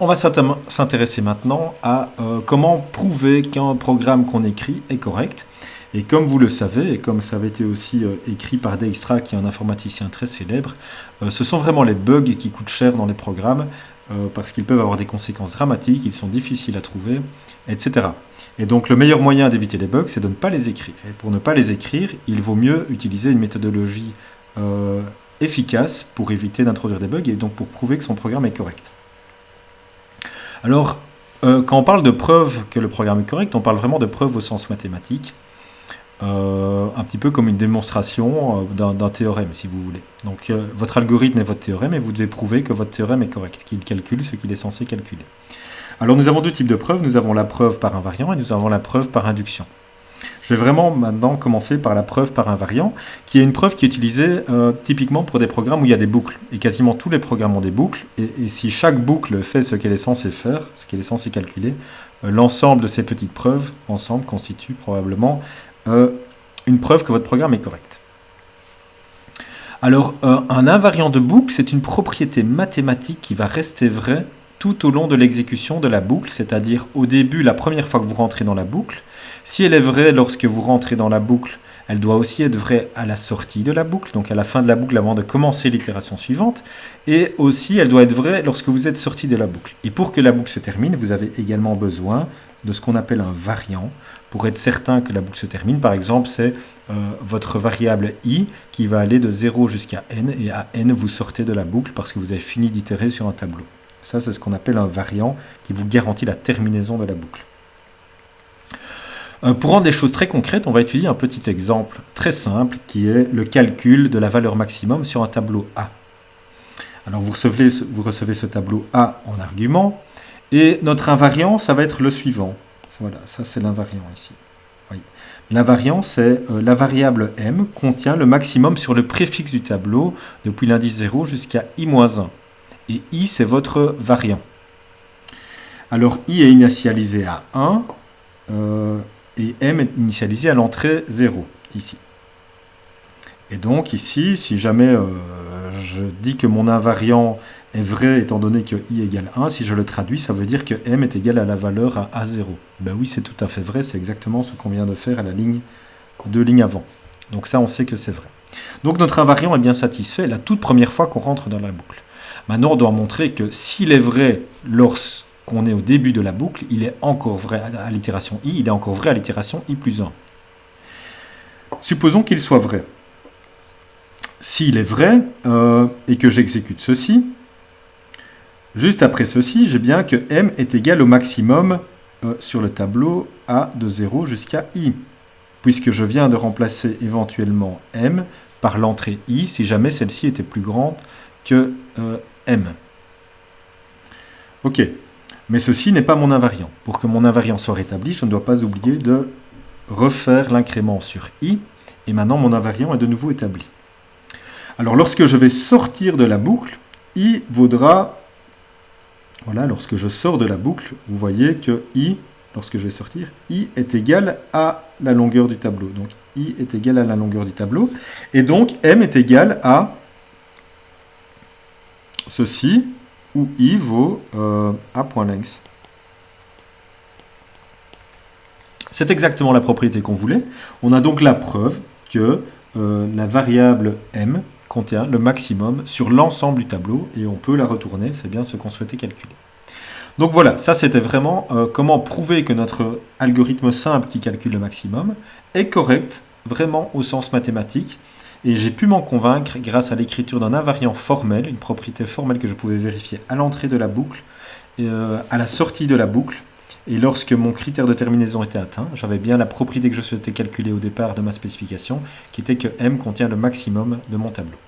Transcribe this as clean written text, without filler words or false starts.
On va s'intéresser maintenant à comment prouver qu'un programme qu'on écrit est correct. Et comme vous le savez, et comme ça avait été aussi écrit par Dijkstra, qui est un informaticien très célèbre, ce sont vraiment les bugs qui coûtent cher dans les programmes, parce qu'ils peuvent avoir des conséquences dramatiques, ils sont difficiles à trouver, etc. Et donc le meilleur moyen d'éviter les bugs, c'est de ne pas les écrire. Et pour ne pas les écrire, il vaut mieux utiliser une méthodologie efficace pour éviter d'introduire des bugs et donc pour prouver que son programme est correct. Alors, quand on parle de preuve que le programme est correct, on parle vraiment de preuve au sens mathématique, un petit peu comme une démonstration d'un théorème, si vous voulez. Donc, votre algorithme est votre théorème et vous devez prouver que votre théorème est correct, qu'il calcule ce qu'il est censé calculer. Alors, nous avons deux types de preuves. Nous avons la preuve par invariant et nous avons la preuve par induction. Je vais vraiment maintenant commencer par la preuve par invariant, qui est une preuve qui est utilisée typiquement pour des programmes où il y a des boucles. Et quasiment tous les programmes ont des boucles. Et si chaque boucle fait ce qu'elle est censée faire, ce qu'elle est censée calculer, l'ensemble de ces petites preuves, ensemble, constitue probablement une preuve que votre programme est correct. Alors, un invariant de boucle, c'est une propriété mathématique qui va rester vraie tout au long de l'exécution de la boucle, c'est-à-dire au début, la première fois que vous rentrez dans la boucle. Si elle est vraie lorsque vous rentrez dans la boucle, elle doit aussi être vraie à la sortie de la boucle, donc à la fin de la boucle avant de commencer l'itération suivante. Et aussi, elle doit être vraie lorsque vous êtes sorti de la boucle. Et pour que la boucle se termine, vous avez également besoin de ce qu'on appelle un variant, pour être certain que la boucle se termine. Par exemple, c'est votre variable i qui va aller de 0 jusqu'à n, et à n, vous sortez de la boucle parce que vous avez fini d'itérer sur un tableau. Ça, c'est ce qu'on appelle un variant qui vous garantit la terminaison de la boucle. Pour rendre les choses très concrètes, on va étudier un petit exemple très simple qui est le calcul de la valeur maximum sur un tableau A. Alors vous recevez ce tableau A en argument et notre invariant, ça va être le suivant. Voilà, ça c'est l'invariant ici. Oui. L'invariant, c'est la variable m contient le maximum sur le préfixe du tableau depuis l'indice 0 jusqu'à i-1. Et i, c'est votre variant. Alors i est initialisé à 1. Et m est initialisé à l'entrée 0, ici. Et donc ici, si jamais je dis que mon invariant est vrai étant donné que i égale 1, si je le traduis, ça veut dire que m est égal à la valeur à a0. Ben oui, c'est tout à fait vrai, c'est exactement ce qu'on vient de faire à la ligne 2 lignes avant. Donc ça, on sait que c'est vrai. Donc notre invariant est bien satisfait la toute première fois qu'on rentre dans la boucle. Maintenant, on doit montrer que s'il est vrai lorsqu'on est au début de la boucle, il est encore vrai à l'itération i, il est encore vrai à l'itération i plus 1. Supposons qu'il soit vrai. S'il est vrai et que j'exécute ceci, juste après ceci, j'ai bien que m est égal au maximum sur le tableau a de 0 jusqu'à i, puisque je viens de remplacer éventuellement m par l'entrée i, si jamais celle-ci était plus grande que m. Ok. Mais ceci n'est pas mon invariant. Pour que mon invariant soit rétabli, je ne dois pas oublier de refaire l'incrément sur i. Et maintenant, mon invariant est de nouveau établi. Alors, lorsque je vais sortir de la boucle, i vaudra... Voilà, lorsque je sors de la boucle, vous voyez que i, lorsque je vais sortir, i est égal à la longueur du tableau. Donc, i est égal à la longueur du tableau. Et donc, m est égal à ceci, où i vaut a.length. C'est exactement la propriété qu'on voulait. On a donc la preuve que la variable m contient le maximum sur l'ensemble du tableau et on peut la retourner, c'est bien ce qu'on souhaitait calculer. Donc voilà, ça c'était vraiment comment prouver que notre algorithme simple qui calcule le maximum est correct, vraiment au sens mathématique. Et j'ai pu m'en convaincre grâce à l'écriture d'un invariant formel, une propriété formelle que je pouvais vérifier à l'entrée de la boucle, à la sortie de la boucle. Et lorsque mon critère de terminaison était atteint, j'avais bien la propriété que je souhaitais calculer au départ de ma spécification, qui était que m contient le maximum de mon tableau.